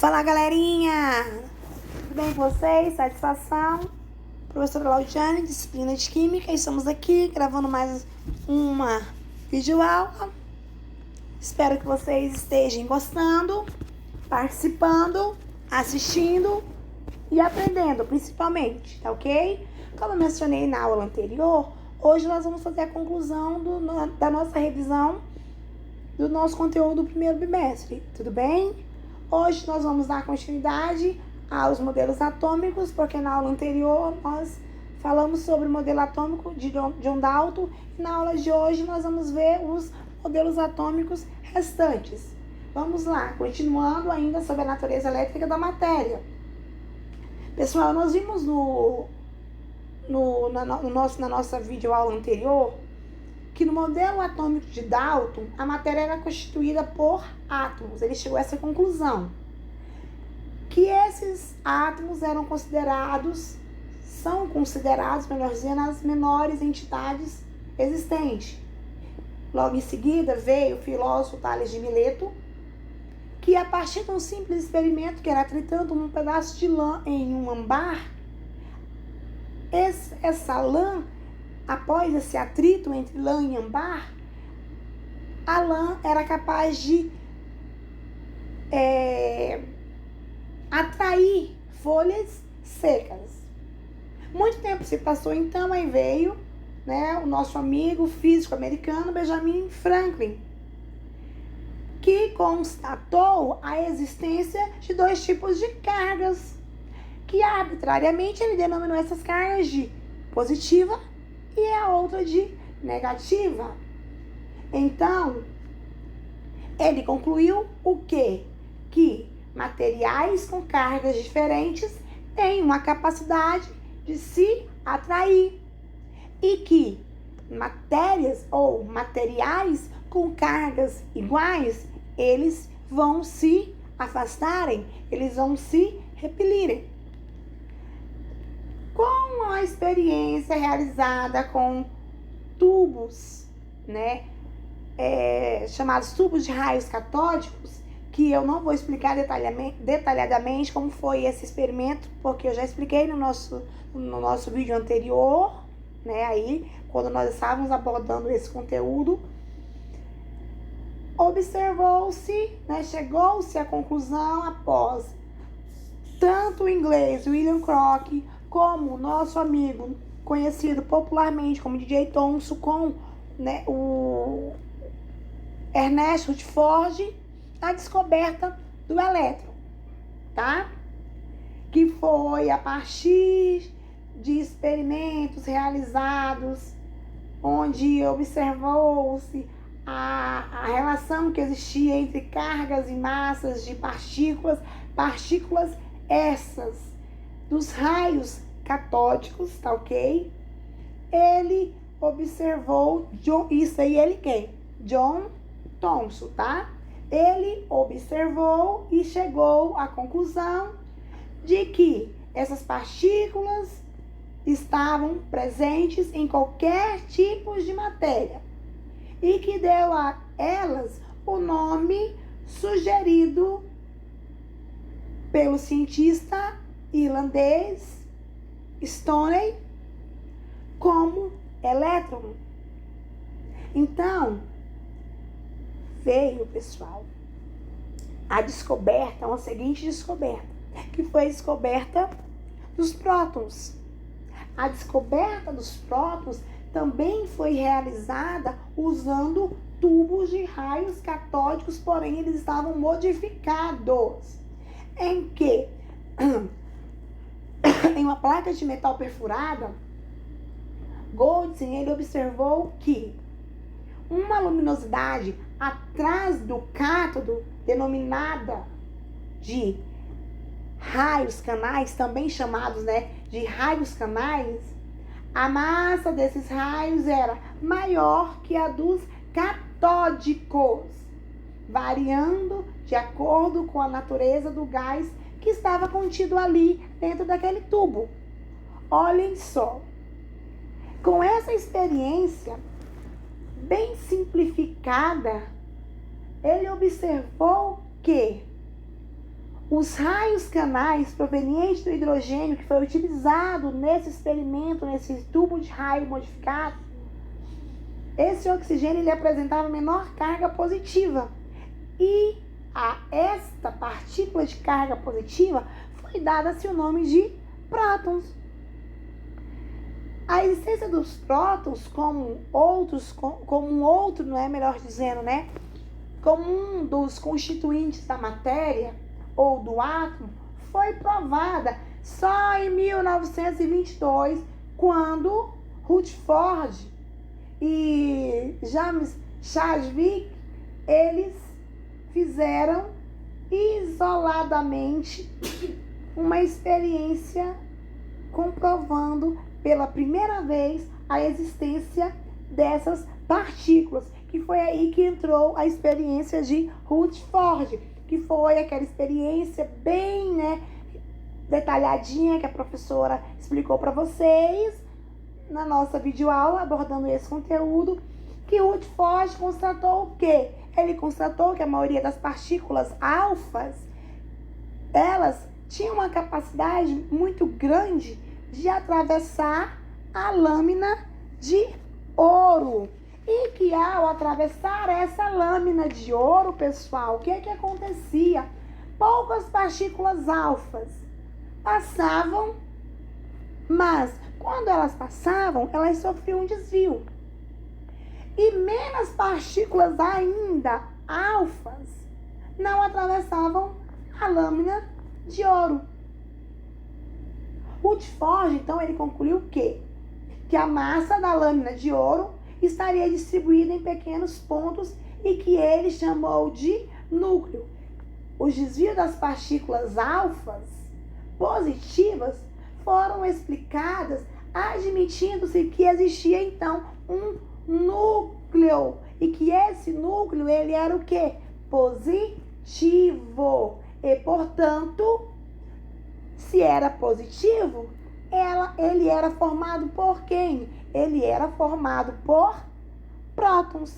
Fala, galerinha! Tudo bem com vocês? Satisfação? Professora Laudiane, disciplina de Química. Estamos aqui gravando mais uma videoaula. Espero que vocês estejam gostando, participando, assistindo e aprendendo, principalmente, tá ok? Como eu mencionei na aula anterior, hoje nós vamos fazer a conclusão da nossa revisão do nosso conteúdo do primeiro bimestre, tudo bem? Hoje nós vamos dar continuidade aos modelos atômicos, porque na aula anterior nós falamos sobre o modelo atômico de John Dalton e na aula de hoje nós vamos ver os modelos atômicos restantes. Vamos lá, continuando ainda sobre a natureza elétrica da matéria. Pessoal, nós vimos na nossa videoaula anterior que no modelo atômico de Dalton, a matéria era constituída por átomos. Ele chegou a essa conclusão, que esses átomos são considerados, melhor dizendo, as menores entidades existentes. Logo em seguida veio o filósofo Tales de Mileto, que a partir de um simples experimento, que era tritando um pedaço de lã em um ambar, essa lã, após esse atrito entre lã e ambar, a lã era capaz de atrair folhas secas. Muito tempo se passou, então, aí veio, o nosso amigo físico americano Benjamin Franklin, que constatou a existência de dois tipos de cargas, que arbitrariamente ele denominou essas cargas de positiva e a outra de negativa. Então, ele concluiu o quê? Que materiais com cargas diferentes têm uma capacidade de se atrair e que matérias ou materiais com cargas iguais, eles vão se afastarem, eles vão se repelirem. Com a experiência realizada com tubos, chamados tubos de raios catódicos, que eu não vou explicar detalhadamente como foi esse experimento, porque eu já expliquei no nosso vídeo anterior, aí, quando nós estávamos abordando esse conteúdo. Observou-se, chegou-se à conclusão após tanto o inglês William Crookes, como o nosso amigo, conhecido popularmente como DJ Thomson, com o Ernest Rutherford, a descoberta do elétron, tá? Que foi a partir de experimentos realizados, onde observou-se a relação que existia entre cargas e massas de partículas essas dos raios catódicos, tá ok? Ele observou, John Thomson, tá? Ele observou e chegou à conclusão de que essas partículas estavam presentes em qualquer tipo de matéria e que deu a elas o nome sugerido pelo cientista irlandês Stoney como elétron. Então, veio, pessoal, uma seguinte descoberta, que foi a descoberta dos prótons. A descoberta dos prótons também foi realizada usando tubos de raios catódicos, porém eles estavam modificados, em que em uma placa de metal perfurada, Goldstein, ele observou que uma luminosidade atrás do cátodo, denominada de raios canais, também chamados de raios canais, a massa desses raios era maior que a dos catódicos, variando de acordo com a natureza do gás que estava contido ali dentro daquele tubo. Olhem só, com essa experiência bem simplificada, ele observou que Os raios canais provenientes do hidrogênio que foi utilizado nesse experimento, nesse tubo de raio modificado, esse oxigênio ele apresentava menor carga positiva. E a esta partícula de carga positiva foi dada-se o nome de prótons. A existência dos prótons como um outro, não é melhor dizendo, né? Como um dos constituintes da matéria ou do átomo, foi provada só em 1922, quando Rutherford e James Chadwick, eles fizeram isoladamente uma experiência comprovando pela primeira vez a existência dessas partículas, que foi aí que entrou a experiência de Rutherford, que foi aquela experiência bem, detalhadinha que a professora explicou para vocês na nossa videoaula, abordando esse conteúdo, que Rutherford constatou o quê? Ele constatou que a maioria das partículas alfas, elas tinham uma capacidade muito grande de atravessar a lâmina de ouro. E que ao atravessar essa lâmina de ouro, pessoal, o que acontecia? Poucas partículas alfas passavam, mas quando elas passavam, elas sofriam um desvio. E menos partículas ainda alfas não atravessavam a lâmina de ouro. Rutherford, então, ele concluiu que a massa da lâmina de ouro estaria distribuída em pequenos pontos e que ele chamou de núcleo. Os desvios das partículas alfas positivas foram explicadas admitindo-se que existia então um núcleo e que esse núcleo ele era o quê? Positivo. E, portanto, se era positivo, ele era formado por quem? Ele era formado por prótons.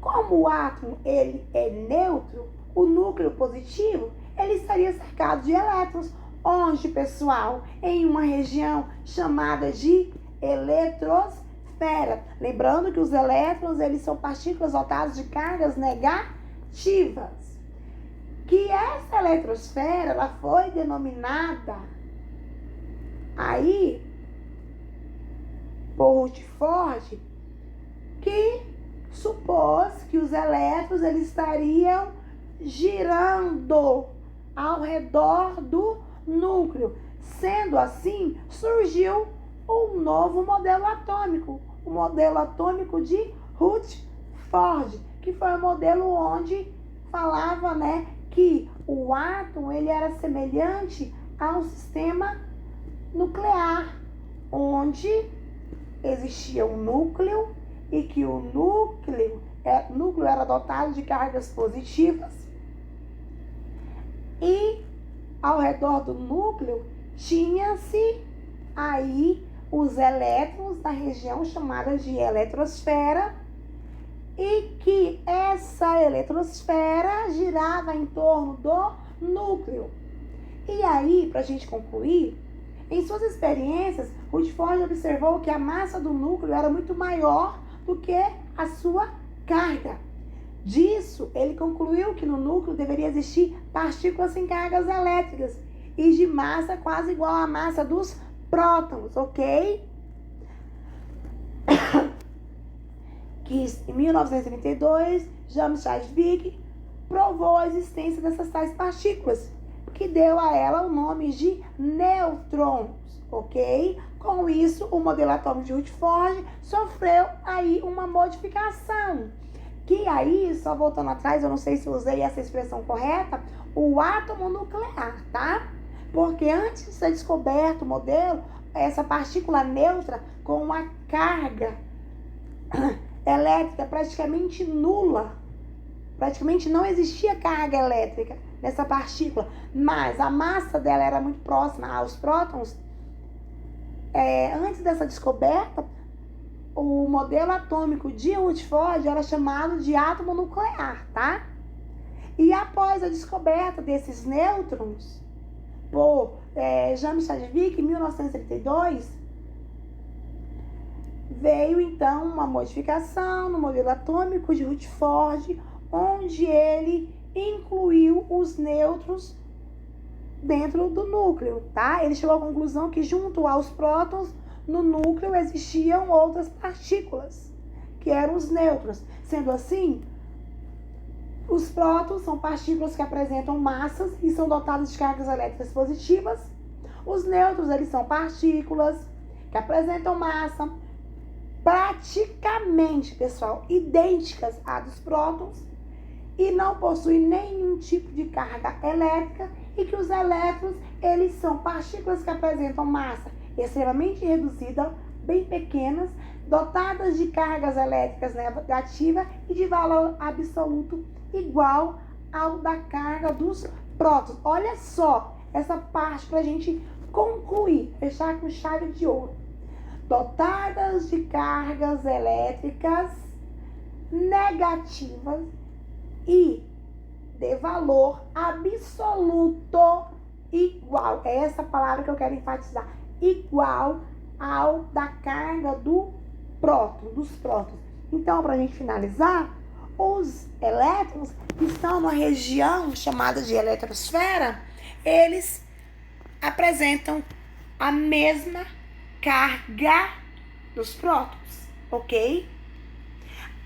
Como o átomo ele é neutro, o núcleo positivo ele estaria cercado de elétrons. Onde, pessoal? Em uma região chamada de eletrosfera. Lembrando que os elétrons eles são partículas dotadas de cargas negativas. Que essa eletrosfera ela foi denominada aí por Rutherford, que supôs que os elétrons eles estariam girando ao redor do núcleo. Sendo assim, surgiu um novo modelo atômico, o modelo atômico de Rutherford, que foi um modelo onde falava, que o átomo ele era semelhante a um sistema nuclear, onde existia um núcleo e que o núcleo era dotado de cargas positivas e ao redor do núcleo tinha-se aí os elétrons da região chamada de eletrosfera e que essa eletrosfera girava em torno do núcleo. E aí, para a gente concluir, em suas experiências, Rutherford observou que a massa do núcleo era muito maior do que a sua carga. Disso, ele concluiu que no núcleo deveria existir partículas sem cargas elétricas e de massa quase igual à massa dos prótons, ok? Que em 1932, James Chadwick provou a existência dessas tais partículas, que deu a ela o nome de nêutrons, ok? Com isso, o modelo atômico de Rutherford sofreu aí uma modificação, que aí, só voltando atrás, eu não sei se eu usei essa expressão correta, o átomo nuclear, tá? Porque antes de ser descoberto o modelo, essa partícula neutra com uma carga elétrica praticamente nula, praticamente não existia carga elétrica nessa partícula, mas a massa dela era muito próxima aos prótons. Antes dessa descoberta, o modelo atômico de Rutherford era chamado de átomo nuclear, tá? E após a descoberta desses nêutrons, por James Chadwick, em 1932, veio então uma modificação no modelo atômico de Rutherford, onde ele incluiu os nêutrons dentro do núcleo, tá? Ele chegou à conclusão que junto aos prótons, no núcleo existiam outras partículas, que eram os nêutrons. Sendo assim, os prótons são partículas que apresentam massas e são dotadas de cargas elétricas positivas. Os nêutrons, eles são partículas que apresentam massa praticamente, pessoal, idênticas à dos prótons e não possuem nenhum tipo de carga elétrica, e que os elétrons, eles são partículas que apresentam massa extremamente reduzida, bem pequenas, dotadas de cargas elétricas negativas e de valor absoluto igual ao da carga dos prótons. Olha só essa parte para a gente concluir, fechar com chave de ouro. Dotadas de cargas elétricas negativas e de valor absoluto igual. É essa palavra que eu quero enfatizar. Igual ao da carga do próton, dos prótons. Então, para a gente finalizar, os elétrons que estão numa região chamada de eletrosfera, eles apresentam a mesma carga dos prótons, ok?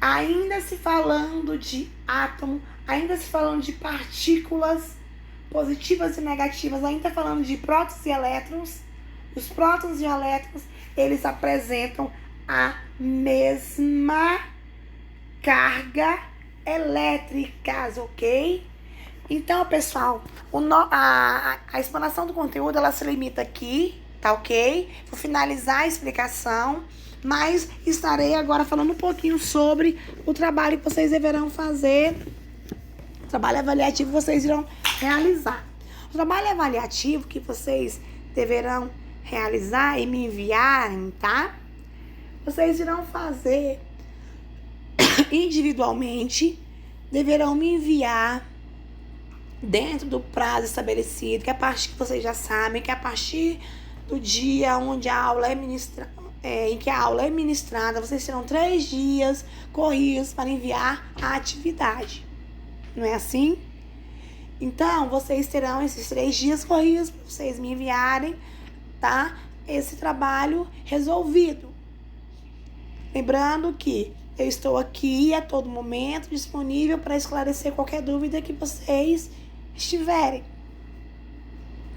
Ainda se falando de átomo, ainda se falando de partículas positivas e negativas, ainda falando de prótons e elétrons, os prótons e elétrons, eles apresentam a mesma carga elétrica, ok? Então, pessoal, a explanação do conteúdo, ela se limita aqui, tá ok? Vou finalizar a explicação, mas estarei agora falando um pouquinho sobre o trabalho que vocês deverão fazer, o trabalho avaliativo que vocês irão realizar. O trabalho avaliativo que vocês deverão realizar e me enviarem, tá? Vocês irão fazer individualmente, deverão me enviar dentro do prazo estabelecido, que é a partir que vocês já sabem, que é a partir do dia onde a aula é ministrada, em que a aula é ministrada, vocês terão 3 dias corridos para enviar a atividade. Não é assim? Então, vocês terão esses 3 dias corridos para vocês me enviarem, tá? Esse trabalho resolvido. Lembrando que eu estou aqui a todo momento disponível para esclarecer qualquer dúvida que vocês estiverem,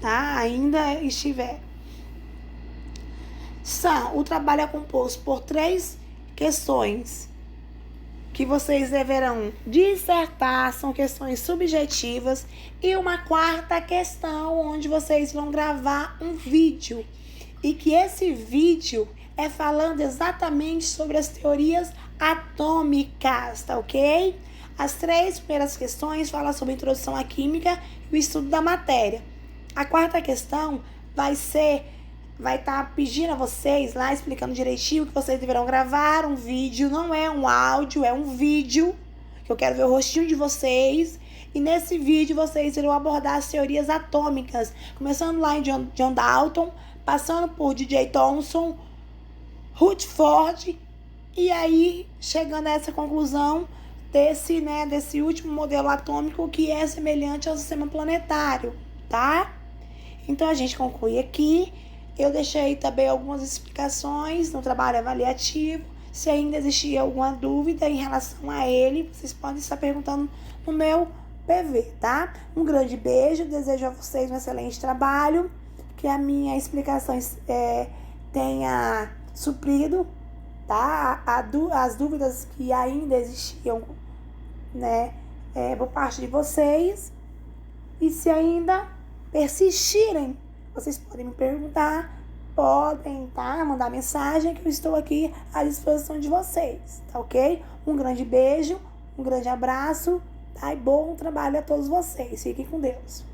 tá? Ainda estiver. O trabalho é composto por 3 questões que vocês deverão dissertar, são questões subjetivas, e uma 4ª questão onde vocês vão gravar um vídeo, e que esse vídeo é falando exatamente sobre as teorias atômicas, tá ok? As 3 primeiras questões falam sobre a introdução à química e o estudo da matéria. A 4ª questão vai estar pedindo a vocês lá, explicando direitinho que vocês deverão gravar um vídeo, não é um áudio, é um vídeo, que eu quero ver o rostinho de vocês, e nesse vídeo vocês irão abordar as teorias atômicas, começando lá em John Dalton, passando por DJ Thomson, Rutherford, e aí chegando a essa conclusão desse último modelo atômico que é semelhante ao sistema planetário, tá? Então a gente conclui aqui. Eu deixei também algumas explicações no trabalho avaliativo. Se ainda existir alguma dúvida em relação a ele, vocês podem estar perguntando no meu PV, tá? Um grande beijo, desejo a vocês um excelente trabalho, que a minha explicação tenha suprido, tá? As dúvidas que ainda existiam, né, por parte de vocês. E se ainda persistirem, vocês podem me perguntar, podem, tá? Mandar mensagem, que eu estou aqui à disposição de vocês, tá ok? Um grande beijo, um grande abraço, tá? E bom trabalho a todos vocês. Fiquem com Deus.